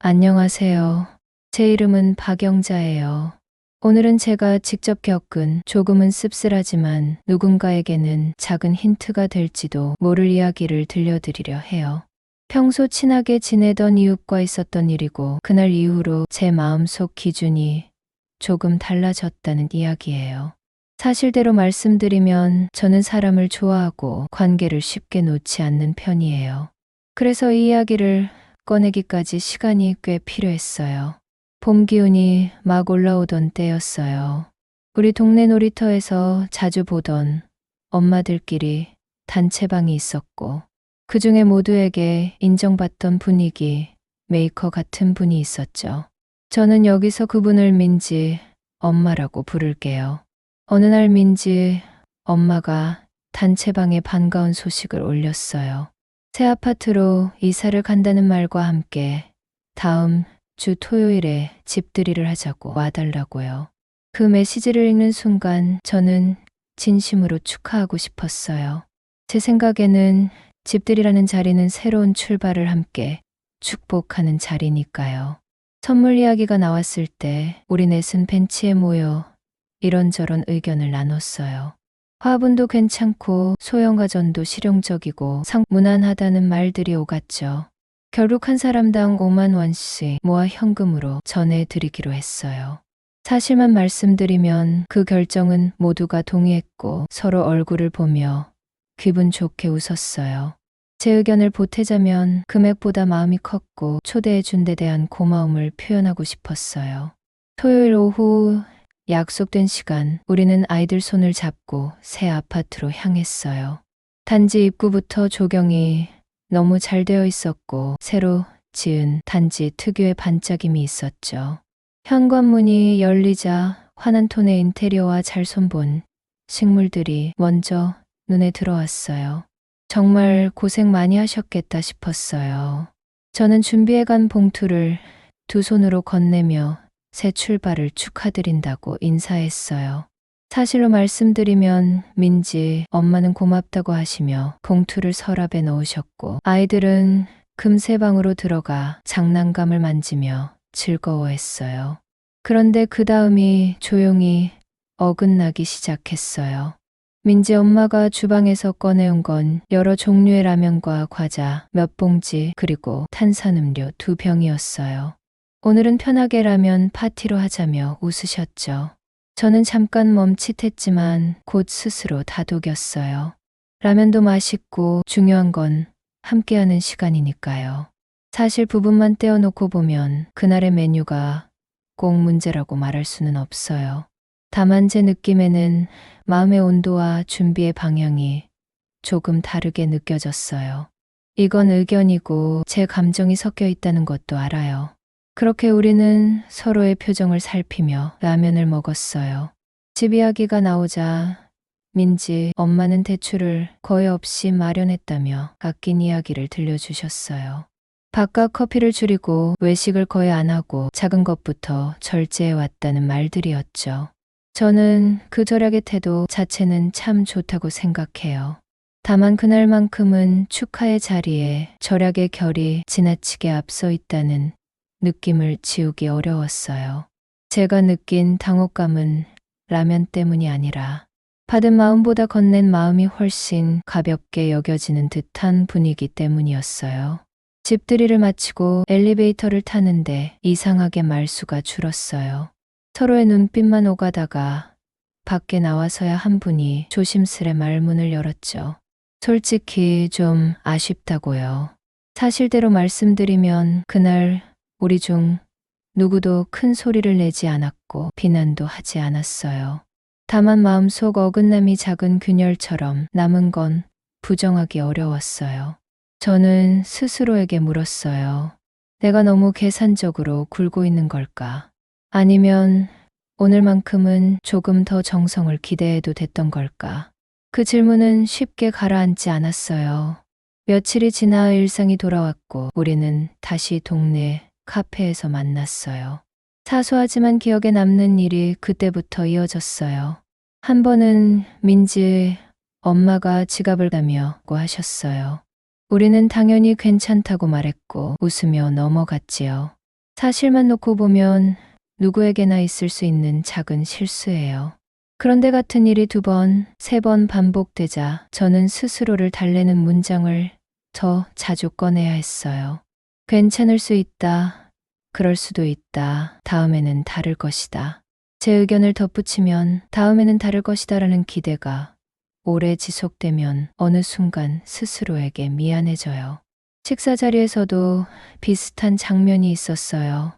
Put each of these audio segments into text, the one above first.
안녕하세요. 제 이름은 박영자예요. 오늘은 제가 직접 겪은 조금은 씁쓸하지만 누군가에게는 작은 힌트가 될지도 모를 이야기를 들려드리려 해요. 평소 친하게 지내던 이웃과 있었던 일이고 그날 이후로 제 마음속 기준이 조금 달라졌다는 이야기예요. 사실대로 말씀드리면 저는 사람을 좋아하고 관계를 쉽게 놓지 않는 편이에요. 그래서 이 이야기를 꺼내기까지 시간이 꽤 필요했어요. 봄 기운이 막 올라오던 때였어요. 우리 동네 놀이터에서 자주 보던 엄마들끼리 단체방이 있었고, 그 중에 모두에게 인정받던 분위기, 메이커 같은 분이 있었죠. 저는 여기서 그분을 민지 엄마라고 부를게요. 어느 날 민지 엄마가 단체방에 반가운 소식을 올렸어요. 새 아파트로 이사를 간다는 말과 함께 다음 주 토요일에 집들이를 하자고 와달라고요. 그 메시지를 읽는 순간 저는 진심으로 축하하고 싶었어요. 제 생각에는 집들이라는 자리는 새로운 출발을 함께 축복하는 자리니까요. 선물 이야기가 나왔을 때 우리 넷은 벤치에 모여 이런저런 의견을 나눴어요. 화분도 괜찮고 소형가전도 실용적이고 무난하다는 말들이 오갔죠. 결국 한 사람당 5만 원씩 모아 현금으로 전해드리기로 했어요. 사실만 말씀드리면 그 결정은 모두가 동의했고 서로 얼굴을 보며 기분 좋게 웃었어요. 제 의견을 보태자면 금액보다 마음이 컸고 초대해준 데 대한 고마움을 표현하고 싶었어요. 토요일 오후 약속된 시간, 우리는 아이들 손을 잡고 새 아파트로 향했어요. 단지 입구부터 조경이 너무 잘 되어 있었고 새로 지은 단지 특유의 반짝임이 있었죠. 현관문이 열리자 환한 톤의 인테리어와 잘 손본 식물들이 먼저 눈에 들어왔어요. 정말 고생 많이 하셨겠다 싶었어요. 저는 준비해간 봉투를 두 손으로 건네며 새 출발을 축하드린다고 인사했어요. 사실로 말씀드리면 민지 엄마는 고맙다고 하시며 봉투를 서랍에 넣으셨고 아이들은 금세 방으로 들어가 장난감을 만지며 즐거워했어요. 그런데 그 다음이 조용히 어긋나기 시작했어요. 민지 엄마가 주방에서 꺼내온 건 여러 종류의 라면과 과자 몇 봉지 그리고 탄산음료 2병이었어요. 오늘은 편하게 라면 파티로 하자며 웃으셨죠. 저는 잠깐 멈칫했지만 곧 스스로 다독였어요. 라면도 맛있고 중요한 건 함께하는 시간이니까요. 사실 부분만 떼어놓고 보면 그날의 메뉴가 꼭 문제라고 말할 수는 없어요. 다만 제 느낌에는 마음의 온도와 준비의 방향이 조금 다르게 느껴졌어요. 이건 의견이고 제 감정이 섞여 있다는 것도 알아요. 그렇게 우리는 서로의 표정을 살피며 라면을 먹었어요. 집 이야기가 나오자 민지 엄마는 대출을 거의 없이 마련했다며 아낀 이야기를 들려주셨어요. 밥과 커피를 줄이고 외식을 거의 안 하고 작은 것부터 절제해 왔다는 말들이었죠. 저는 그 절약의 태도 자체는 참 좋다고 생각해요. 다만 그날만큼은 축하의 자리에 절약의 결이 지나치게 앞서 있다는 느낌을 지우기 어려웠어요. 제가 느낀 당혹감은 라면 때문이 아니라 받은 마음보다 건넨 마음이 훨씬 가볍게 여겨지는 듯한 분위기 때문이었어요. 집들이를 마치고 엘리베이터를 타는데 이상하게 말수가 줄었어요. 서로의 눈빛만 오가다가 밖에 나와서야 한 분이 조심스레 말문을 열었죠. 솔직히 좀 아쉽다고요. 사실대로 말씀드리면 그날 우리 중 누구도 큰 소리를 내지 않았고 비난도 하지 않았어요. 다만 마음속 어긋남이 작은 균열처럼 남은 건 부정하기 어려웠어요. 저는 스스로에게 물었어요. 내가 너무 계산적으로 굴고 있는 걸까? 아니면 오늘만큼은 조금 더 정성을 기대해도 됐던 걸까? 그 질문은 쉽게 가라앉지 않았어요. 며칠이 지나 일상이 돌아왔고 우리는 다시 동네 카페에서 만났어요. 사소하지만 기억에 남는 일이 그때부터 이어졌어요. 한 번은 민지 엄마가 지갑을 가며고 하셨어요. 우리는 당연히 괜찮다고 말했고 웃으며 넘어갔지요. 사실만 놓고 보면 누구에게나 있을 수 있는 작은 실수예요. 그런데 같은 일이 2번, 3번 반복되자 저는 스스로를 달래는 문장을 더 자주 꺼내야 했어요. 괜찮을 수 있다. 그럴 수도 있다. 다음에는 다를 것이다. 제 의견을 덧붙이면 다음에는 다를 것이다라는 기대가 오래 지속되면 어느 순간 스스로에게 미안해져요. 식사 자리에서도 비슷한 장면이 있었어요.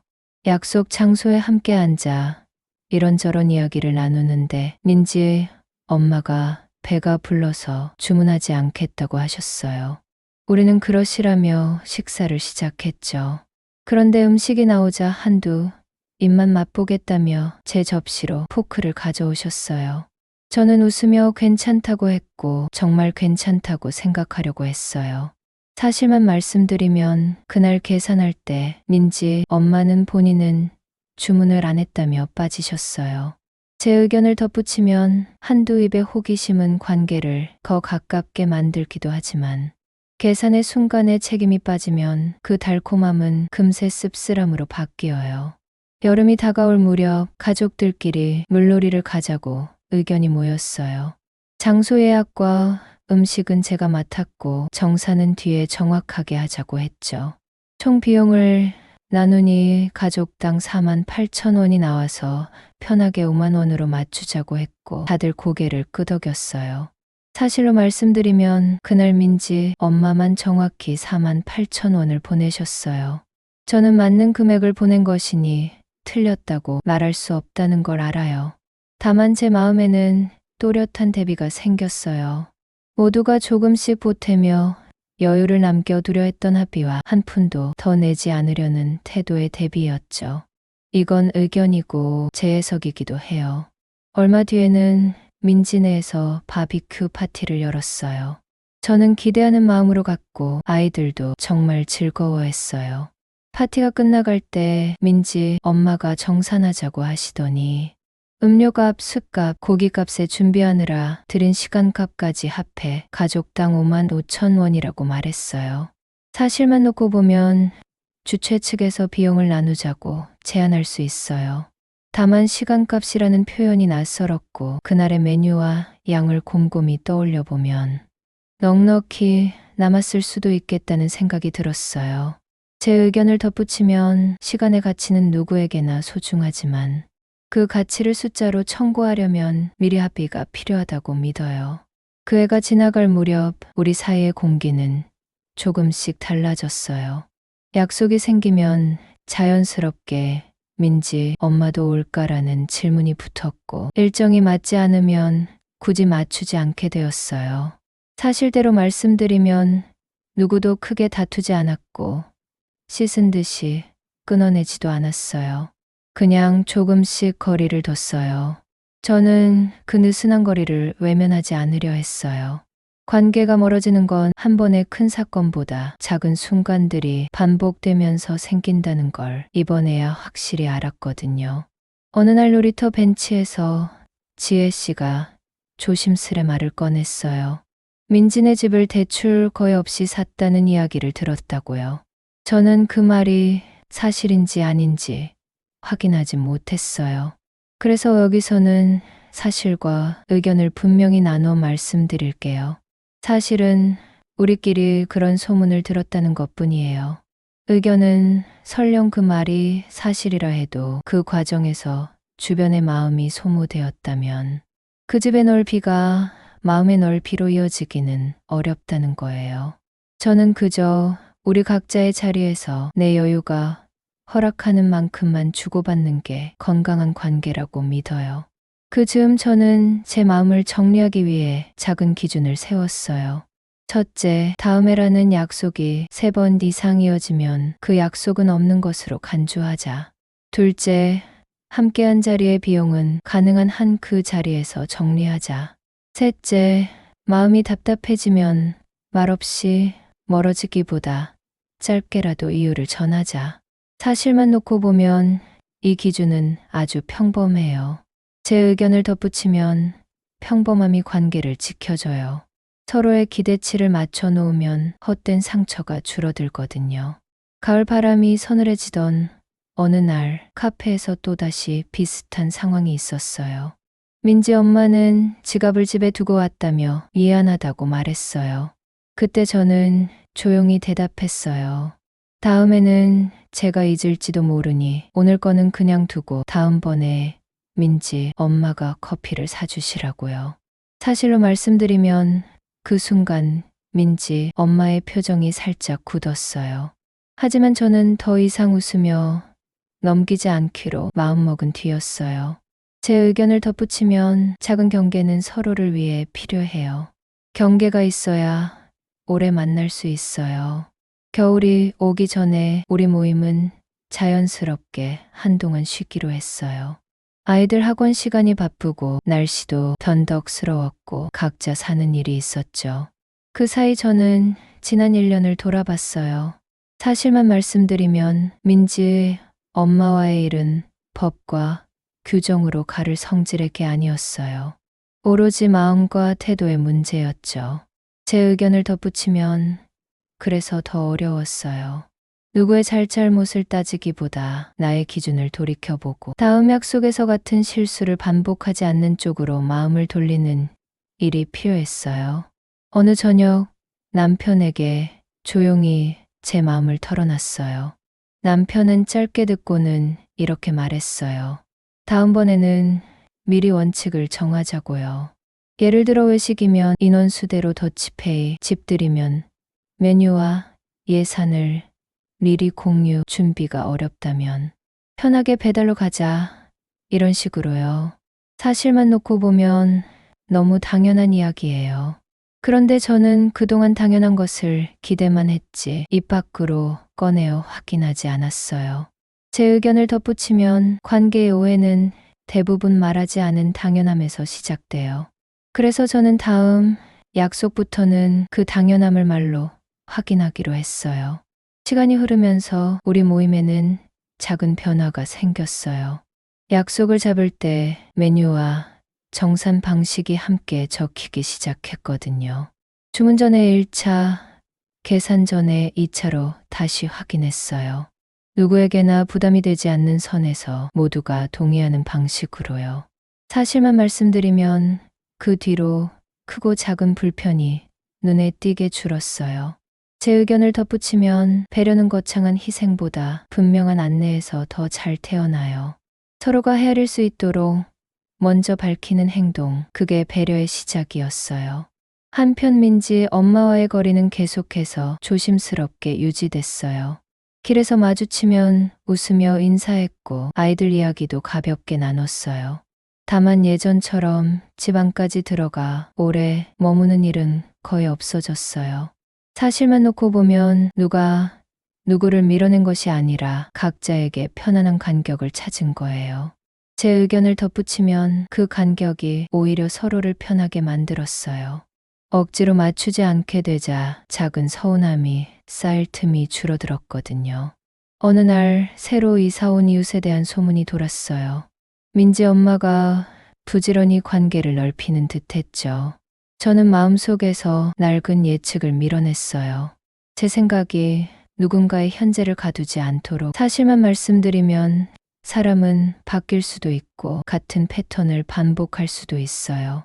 약속 장소에 함께 앉아 이런저런 이야기를 나누는데 민지의 엄마가 배가 불러서 주문하지 않겠다고 하셨어요. 우리는 그러시라며 식사를 시작했죠. 그런데 음식이 나오자 한두 입만 맛보겠다며 제 접시로 포크를 가져오셨어요. 저는 웃으며 괜찮다고 했고 정말 괜찮다고 생각하려고 했어요. 사실만 말씀드리면 그날 계산할 때 민지 엄마는 본인은 주문을 안 했다며 빠지셨어요. 제 의견을 덧붙이면 한두 입의 호기심은 관계를 더 가깝게 만들기도 하지만 계산의 순간에 책임이 빠지면 그 달콤함은 금세 씁쓸함으로 바뀌어요. 여름이 다가올 무렵 가족들끼리 물놀이를 가자고 의견이 모였어요. 장소 예약과 음식은 제가 맡았고 정사는 뒤에 정확하게 하자고 했죠. 총 비용을 나누니 가족당 48,000원이 나와서 편하게 5만 원으로 맞추자고 했고 다들 고개를 끄덕였어요. 사실로 말씀드리면 그날 민지 엄마만 정확히 48,000원을 보내셨어요. 저는 맞는 금액을 보낸 것이니 틀렸다고 말할 수 없다는 걸 알아요. 다만 제 마음에는 또렷한 대비가 생겼어요. 모두가 조금씩 보태며 여유를 남겨두려 했던 합의와 한 푼도 더 내지 않으려는 태도의 대비였죠. 이건 의견이고 제 해석이기도 해요. 얼마 뒤에는 민지네에서 바비큐 파티를 열었어요. 저는 기대하는 마음으로 갔고 아이들도 정말 즐거워했어요. 파티가 끝나갈 때 민지 엄마가 정산하자고 하시더니 음료값, 술값, 고기값에 준비하느라 들인 시간값까지 합해 가족당 55,000원이라고 말했어요. 사실만 놓고 보면 주최 측에서 비용을 나누자고 제안할 수 있어요. 다만 시간값이라는 표현이 낯설었고 그날의 메뉴와 양을 곰곰이 떠올려 보면 넉넉히 남았을 수도 있겠다는 생각이 들었어요. 제 의견을 덧붙이면 시간의 가치는 누구에게나 소중하지만 그 가치를 숫자로 청구하려면 미리 합의가 필요하다고 믿어요. 그 해가 지나갈 무렵 우리 사이의 공기는 조금씩 달라졌어요. 약속이 생기면 자연스럽게 민지 엄마도 올까라는 질문이 붙었고 일정이 맞지 않으면 굳이 맞추지 않게 되었어요. 사실대로 말씀드리면 누구도 크게 다투지 않았고 씻은 듯이 끊어내지도 않았어요. 그냥 조금씩 거리를 뒀어요. 저는 그 느슨한 거리를 외면하지 않으려 했어요. 관계가 멀어지는 건 한 번의 큰 사건보다 작은 순간들이 반복되면서 생긴다는 걸 이번에야 확실히 알았거든요. 어느 날 놀이터 벤치에서 지혜 씨가 조심스레 말을 꺼냈어요. 민지네 집을 대출 거의 없이 샀다는 이야기를 들었다고요. 저는 그 말이 사실인지 아닌지 확인하지 못했어요. 그래서 여기서는 사실과 의견을 분명히 나눠 말씀드릴게요. 사실은 우리끼리 그런 소문을 들었다는 것뿐이에요. 의견은 설령 그 말이 사실이라 해도 그 과정에서 주변의 마음이 소모되었다면 그 집의 넓이가 마음의 넓이로 이어지기는 어렵다는 거예요. 저는 그저 우리 각자의 자리에서 내 여유가 허락하는 만큼만 주고받는 게 건강한 관계라고 믿어요. 그 즈음 저는 제 마음을 정리하기 위해 작은 기준을 세웠어요. 첫째, 다음에라는 약속이 3번 이상 이어지면 그 약속은 없는 것으로 간주하자. 둘째, 함께한 자리의 비용은 가능한 한 그 자리에서 정리하자. 셋째, 마음이 답답해지면 말없이 멀어지기보다 짧게라도 이유를 전하자. 사실만 놓고 보면 이 기준은 아주 평범해요. 제 의견을 덧붙이면 평범함이 관계를 지켜줘요. 서로의 기대치를 맞춰 놓으면 헛된 상처가 줄어들거든요. 가을 바람이 서늘해지던 어느 날 카페에서 또다시 비슷한 상황이 있었어요. 민지 엄마는 지갑을 집에 두고 왔다며 미안하다고 말했어요. 그때 저는 조용히 대답했어요. 다음에는 제가 잊을지도 모르니 오늘 거는 그냥 두고 다음번에 민지 엄마가 커피를 사주시라고요. 사실로 말씀드리면 그 순간 민지 엄마의 표정이 살짝 굳었어요. 하지만 저는 더 이상 웃으며 넘기지 않기로 마음먹은 뒤였어요. 제 의견을 덧붙이면 작은 경계는 서로를 위해 필요해요. 경계가 있어야 오래 만날 수 있어요. 겨울이 오기 전에 우리 모임은 자연스럽게 한동안 쉬기로 했어요. 아이들 학원 시간이 바쁘고 날씨도 변덕스러웠고 각자 사는 일이 있었죠. 그 사이 저는 지난 1년을 돌아봤어요. 사실만 말씀드리면 민지의 엄마와의 일은 법과 규정으로 가를 성질의 게 아니었어요. 오로지 마음과 태도의 문제였죠. 제 의견을 덧붙이면 그래서 더 어려웠어요. 누구의 잘잘못을 따지기보다 나의 기준을 돌이켜보고 다음 약속에서 같은 실수를 반복하지 않는 쪽으로 마음을 돌리는 일이 필요했어요. 어느 저녁 남편에게 조용히 제 마음을 털어놨어요. 남편은 짧게 듣고는 이렇게 말했어요. 다음번에는 미리 원칙을 정하자고요. 예를 들어 외식이면 인원수대로 더치페이, 집들이면 메뉴와 예산을 미리 공유, 준비가 어렵다면 편하게 배달로 가자. 이런 식으로요. 사실만 놓고 보면 너무 당연한 이야기예요. 그런데 저는 그동안 당연한 것을 기대만 했지 입 밖으로 꺼내어 확인하지 않았어요. 제 의견을 덧붙이면 관계의 오해는 대부분 말하지 않은 당연함에서 시작돼요. 그래서 저는 다음 약속부터는 그 당연함을 말로 확인하기로 했어요. 시간이 흐르면서 우리 모임에는 작은 변화가 생겼어요. 약속을 잡을 때 메뉴와 정산 방식이 함께 적히기 시작했거든요. 주문 전에 1차, 계산 전에 2차로 다시 확인했어요. 누구에게나 부담이 되지 않는 선에서 모두가 동의하는 방식으로요. 사실만 말씀드리면 그 뒤로 크고 작은 불편이 눈에 띄게 줄었어요. 제 의견을 덧붙이면 배려는 거창한 희생보다 분명한 안내에서 더 잘 태어나요. 서로가 헤아릴 수 있도록 먼저 밝히는 행동, 그게 배려의 시작이었어요. 한편 민지 엄마와의 거리는 계속해서 조심스럽게 유지됐어요. 길에서 마주치면 웃으며 인사했고 아이들 이야기도 가볍게 나눴어요. 다만 예전처럼 집 안까지 들어가 오래 머무는 일은 거의 없어졌어요. 사실만 놓고 보면 누가 누구를 밀어낸 것이 아니라 각자에게 편안한 간격을 찾은 거예요. 제 의견을 덧붙이면 그 간격이 오히려 서로를 편하게 만들었어요. 억지로 맞추지 않게 되자 작은 서운함이 쌓일 틈이 줄어들었거든요. 어느 날 새로 이사 온 이웃에 대한 소문이 돌았어요. 민지 엄마가 부지런히 관계를 넓히는 듯했죠. 저는 마음속에서 낡은 예측을 밀어냈어요. 제 생각이 누군가의 현재를 가두지 않도록 사실만 말씀드리면 사람은 바뀔 수도 있고 같은 패턴을 반복할 수도 있어요.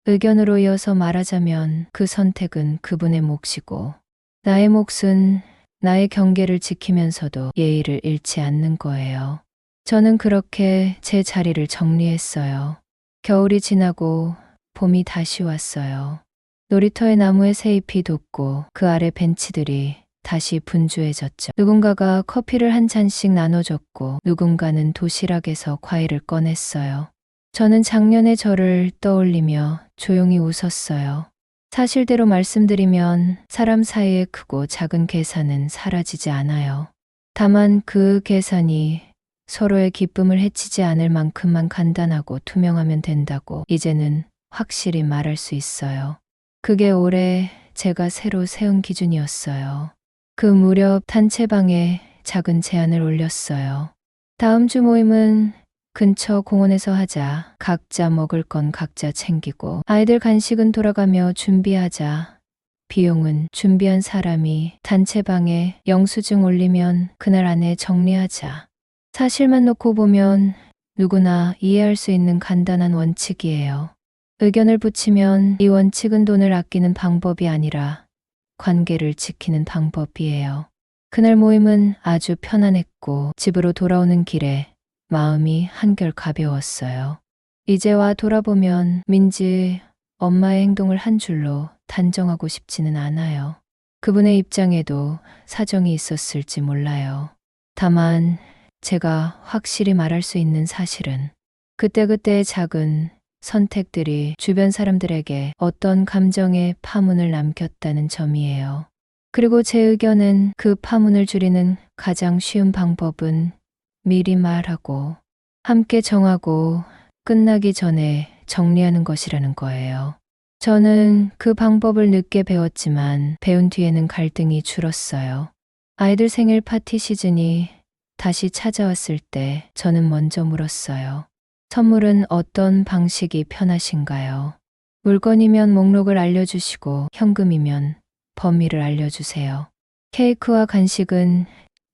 의견으로 이어서 말하자면 그 선택은 그분의 몫이고 나의 몫은 나의 경계를 지키면서도 예의를 잃지 않는 거예요. 저는 그렇게 제 자리를 정리했어요. 겨울이 지나고 봄이 다시 왔어요. 놀이터의 나무에 새잎이 돋고 그 아래 벤치들이 다시 분주해졌죠. 누군가가 커피를 한 잔씩 나눠줬고 누군가는 도시락에서 과일을 꺼냈어요. 저는 작년의 저를 떠올리며 조용히 웃었어요. 사실대로 말씀드리면 사람 사이의 크고 작은 계산은 사라지지 않아요. 다만 그 계산이 서로의 기쁨을 해치지 않을 만큼만 간단하고 투명하면 된다고 이제는 확실히 말할 수 있어요. 그게 올해 제가 새로 세운 기준이었어요. 그 무렵 단체방에 작은 제안을 올렸어요. 다음 주 모임은 근처 공원에서 하자. 각자 먹을 건 각자 챙기고 아이들 간식은 돌아가며 준비하자. 비용은 준비한 사람이 단체방에 영수증 올리면 그날 안에 정리하자. 사실만 놓고 보면 누구나 이해할 수 있는 간단한 원칙이에요. 의견을 붙이면 이 원칙은 돈을 아끼는 방법이 아니라 관계를 지키는 방법이에요. 그날 모임은 아주 편안했고 집으로 돌아오는 길에 마음이 한결 가벼웠어요. 이제와 돌아보면 민지 엄마의 행동을 한 줄로 단정하고 싶지는 않아요. 그분의 입장에도 사정이 있었을지 몰라요. 다만 제가 확실히 말할 수 있는 사실은 그때그때의 작은 선택들이 주변 사람들에게 어떤 감정의 파문을 남겼다는 점이에요. 그리고 제 의견은 그 파문을 줄이는 가장 쉬운 방법은 미리 말하고 함께 정하고 끝나기 전에 정리하는 것이라는 거예요. 저는 그 방법을 늦게 배웠지만 배운 뒤에는 갈등이 줄었어요. 아이들 생일 파티 시즌이 다시 찾아왔을 때 저는 먼저 물었어요. 선물은 어떤 방식이 편하신가요? 물건이면 목록을 알려주시고 현금이면 범위를 알려주세요. 케이크와 간식은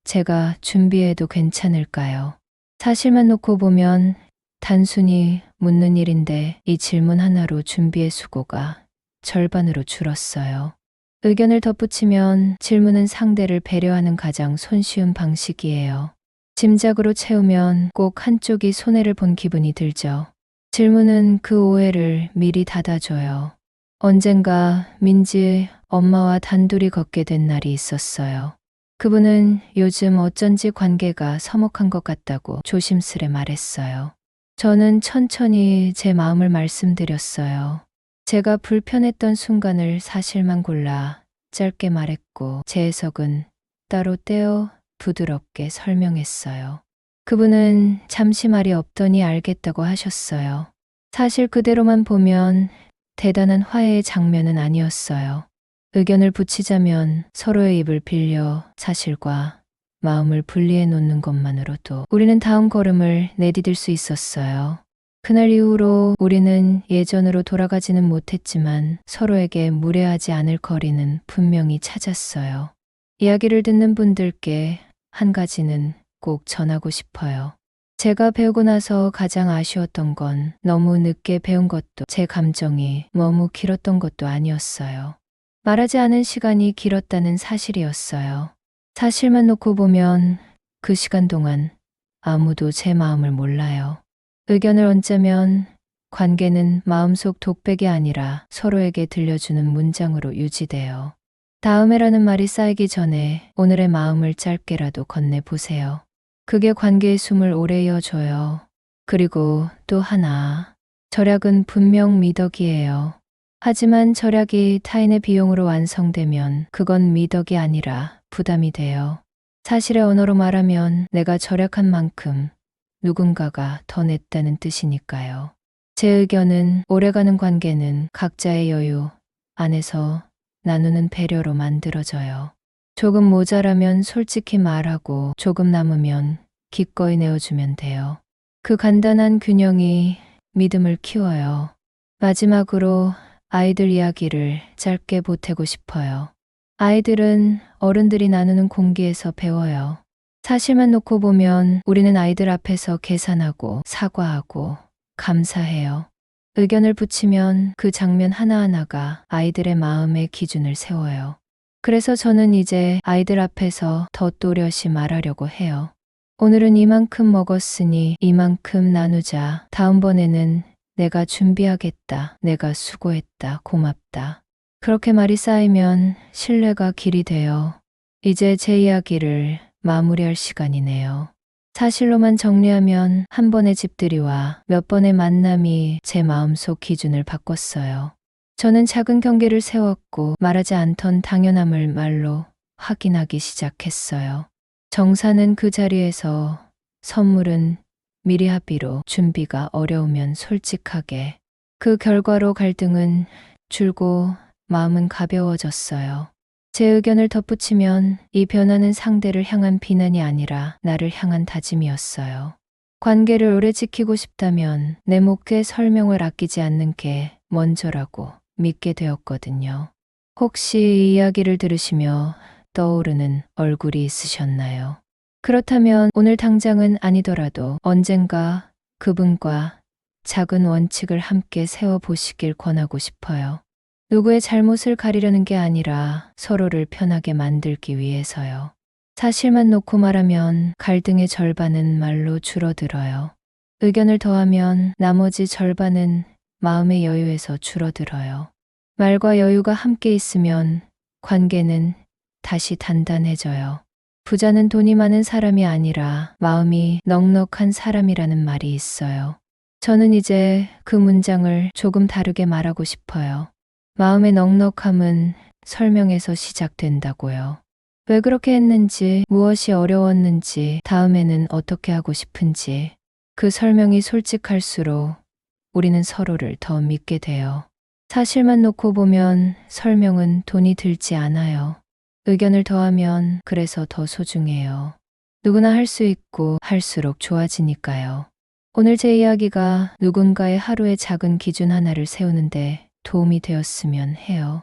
제가 준비해도 괜찮을까요? 사실만 놓고 보면 단순히 묻는 일인데 이 질문 하나로 준비의 수고가 절반으로 줄었어요. 의견을 덧붙이면 질문은 상대를 배려하는 가장 손쉬운 방식이에요. 짐작으로 채우면 꼭 한쪽이 손해를 본 기분이 들죠. 질문은 그 오해를 미리 닫아줘요. 언젠가 민지 엄마와 단둘이 걷게 된 날이 있었어요. 그분은 요즘 어쩐지 관계가 서먹한 것 같다고 조심스레 말했어요. 저는 천천히 제 마음을 말씀드렸어요. 제가 불편했던 순간을 사실만 골라 짧게 말했고 제 해석은 따로 떼어 부드럽게 설명했어요. 그분은 잠시 말이 없더니 알겠다고 하셨어요. 사실 그대로만 보면 대단한 화해의 장면은 아니었어요. 의견을 붙이자면 서로의 입을 빌려 사실과 마음을 분리해 놓는 것만으로도 우리는 다음 걸음을 내디딜 수 있었어요. 그날 이후로 우리는 예전으로 돌아가지는 못했지만 서로에게 무례하지 않을 거리는 분명히 찾았어요. 이야기를 듣는 분들께 한 가지는 꼭 전하고 싶어요. 제가 배우고 나서 가장 아쉬웠던 건 너무 늦게 배운 것도 제 감정이 너무 길었던 것도 아니었어요. 말하지 않은 시간이 길었다는 사실이었어요. 사실만 놓고 보면 그 시간 동안 아무도 제 마음을 몰라요. 의견을 얹자면 관계는 마음속 독백이 아니라 서로에게 들려주는 문장으로 유지돼요. 다음에라는 말이 쌓이기 전에 오늘의 마음을 짧게라도 건네보세요. 그게 관계의 숨을 오래 이어줘요. 그리고 또 하나, 절약은 분명 미덕이에요. 하지만 절약이 타인의 비용으로 완성되면 그건 미덕이 아니라 부담이 돼요. 사실의 언어로 말하면 내가 절약한 만큼 누군가가 더 냈다는 뜻이니까요. 제 의견은 오래가는 관계는 각자의 여유 안에서 나누는 배려로 만들어져요. 조금 모자라면 솔직히 말하고 조금 남으면 기꺼이 내어주면 돼요. 그 간단한 균형이 믿음을 키워요. 마지막으로 아이들 이야기를 짧게 보태고 싶어요. 아이들은 어른들이 나누는 공기에서 배워요. 사실만 놓고 보면 우리는 아이들 앞에서 계산하고 사과하고 감사해요. 의견을 붙이면 그 장면 하나하나가 아이들의 마음의 기준을 세워요. 그래서 저는 이제 아이들 앞에서 더 또렷이 말하려고 해요. 오늘은 이만큼 먹었으니 이만큼 나누자. 다음번에는 내가 준비하겠다. 내가 수고했다. 고맙다. 그렇게 말이 쌓이면 신뢰가 길이 돼요. 이제 제 이야기를 마무리할 시간이네요. 사실로만 정리하면 한 번의 집들이와 몇 번의 만남이 제 마음속 기준을 바꿨어요. 저는 작은 경계를 세웠고 말하지 않던 당연함을 말로 확인하기 시작했어요. 정사는 그 자리에서, 선물은 미리 합의로, 준비가 어려우면 솔직하게. 그 결과로 갈등은 줄고 마음은 가벼워졌어요. 제 의견을 덧붙이면 이 변화는 상대를 향한 비난이 아니라 나를 향한 다짐이었어요. 관계를 오래 지키고 싶다면 내 목에 설명을 아끼지 않는 게 먼저라고 믿게 되었거든요. 혹시 이 이야기를 들으시며 떠오르는 얼굴이 있으셨나요? 그렇다면 오늘 당장은 아니더라도 언젠가 그분과 작은 원칙을 함께 세워보시길 권하고 싶어요. 누구의 잘못을 가리려는 게 아니라 서로를 편하게 만들기 위해서요. 사실만 놓고 말하면 갈등의 절반은 말로 줄어들어요. 의견을 더하면 나머지 절반은 마음의 여유에서 줄어들어요. 말과 여유가 함께 있으면 관계는 다시 단단해져요. 부자는 돈이 많은 사람이 아니라 마음이 넉넉한 사람이라는 말이 있어요. 저는 이제 그 문장을 조금 다르게 말하고 싶어요. 마음의 넉넉함은 설명에서 시작된다고요. 왜 그렇게 했는지, 무엇이 어려웠는지, 다음에는 어떻게 하고 싶은지, 그 설명이 솔직할수록 우리는 서로를 더 믿게 돼요. 사실만 놓고 보면 설명은 돈이 들지 않아요. 의견을 더하면 그래서 더 소중해요. 누구나 할 수 있고 할수록 좋아지니까요. 오늘 제 이야기가 누군가의 하루의 작은 기준 하나를 세우는데 도움이 되었으면 해요.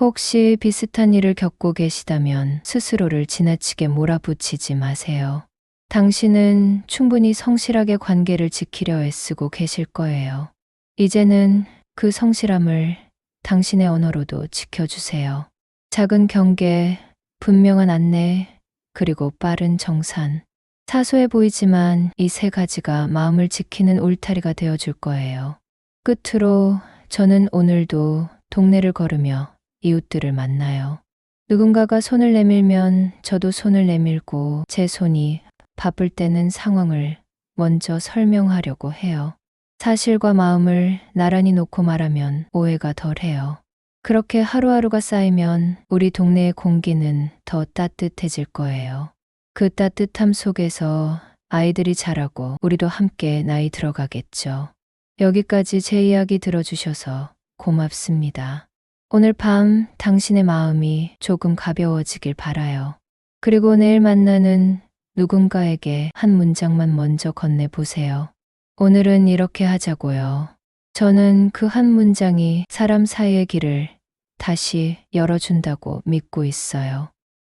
혹시 비슷한 일을 겪고 계시다면 스스로를 지나치게 몰아붙이지 마세요. 당신은 충분히 성실하게 관계를 지키려 애쓰고 계실 거예요. 이제는 그 성실함을 당신의 언어로도 지켜주세요. 작은 경계, 분명한 안내, 그리고 빠른 정산. 사소해 보이지만 이 세 가지가 마음을 지키는 울타리가 되어줄 거예요. 끝으로 저는 오늘도 동네를 걸으며 이웃들을 만나요. 누군가가 손을 내밀면 저도 손을 내밀고 제 손이 바쁠 때는 상황을 먼저 설명하려고 해요. 사실과 마음을 나란히 놓고 말하면 오해가 덜해요. 그렇게 하루하루가 쌓이면 우리 동네의 공기는 더 따뜻해질 거예요. 그 따뜻함 속에서 아이들이 자라고 우리도 함께 나이 들어가겠죠. 여기까지 제 이야기 들어주셔서 고맙습니다. 오늘 밤 당신의 마음이 조금 가벼워지길 바라요. 그리고 내일 만나는 누군가에게 한 문장만 먼저 건네보세요. 오늘은 이렇게 하자고요. 저는 그 한 문장이 사람 사이의 길을 다시 열어준다고 믿고 있어요.